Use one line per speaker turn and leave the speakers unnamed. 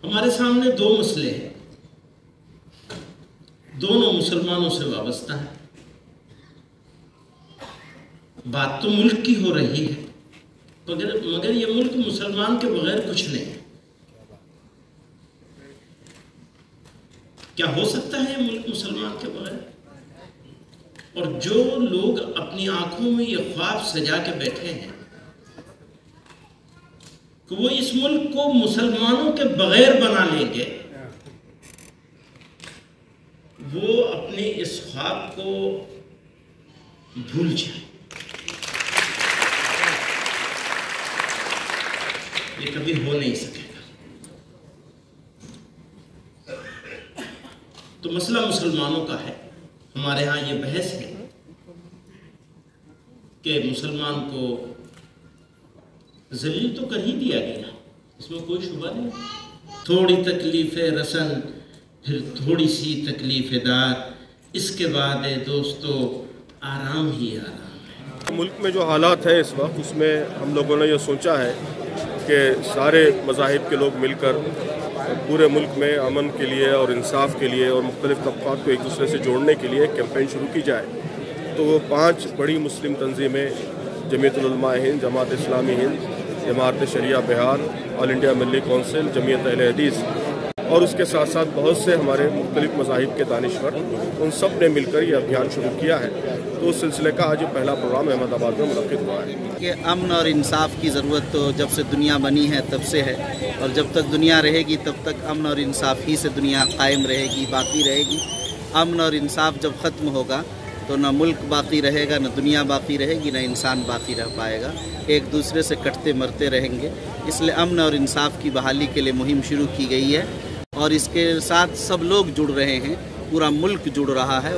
हमारे सामने दो मसले हैं, दोनों मुसलमानों से वाबस्ता है। बात तो मुल्क की हो रही है, मगर ये मुल्क मुसलमान के बगैर कुछ नहीं है। क्या हो सकता है ये मुल्क मुसलमान के बगैर? और जो लोग अपनी आंखों में ये ख्वाब सजा के बैठे हैं कि वो इस मुल्क को मुसलमानों के बगैर बना लेंगे, वो अपने इस ख्वाब को भूल जाए। ये कभी हो नहीं सकेगा। तो मसला मुसलमानों का है। हमारे यहाँ ये बहस है कि मुसलमान को ज़लील तो कर ही दिया गया, इसमें कोई शुबा नहीं। थोड़ी तकलीफ़ रसन, फिर थोड़ी सी तकलीफ़ दार, इसके बाद दोस्तों आराम ही आराम है।
मुल्क में जो हालात है इस वक्त, उसमें हम लोगों ने ये सोचा है कि सारे मज़ाहिब के लोग मिलकर पूरे मुल्क में अमन के लिए और इंसाफ के लिए और मुख्तलिफ तबक़ात को एक दूसरे से जोड़ने के लिए एक कैंपेन शुरू की जाए। तो वो 5 बड़ी मुस्लिम तंजीमें, जमीयतुल उलमा हिंद, जमात इस्लामी हिंद, इमारत शरिया बिहार, ऑल इंडिया मिल्ली कौंसिल, जमीयत अहले हदीस और उसके साथ साथ बहुत से हमारे मुख्तलिफ मज़ाहिब के दानिश्वर, उन सब ने मिलकर ये अभियान शुरू किया है। तो उस सिलसिले का आज पहला प्रोग्राम अहमदाबाद में मुनक़िद हुआ है।
कि अमन और इंसाफ की ज़रूरत तो जब से दुनिया बनी है तब से है, और जब तक दुनिया रहेगी तब तक अमन और इंसाफ ही से दुनिया कायम रहेगी, बाकी रहेगी। अमन और इंसाफ जब ख़त्म होगा तो न मुल्क बाकी रहेगा, न दुनिया बाकी रहेगी, न इंसान बाकी रह पाएगा। एक दूसरे से कटते मरते रहेंगे। इसलिए अमन और इंसाफ की बहाली के लिए मुहिम शुरू की गई है और इसके साथ सब लोग जुड़ रहे हैं, पूरा मुल्क जुड़ रहा है।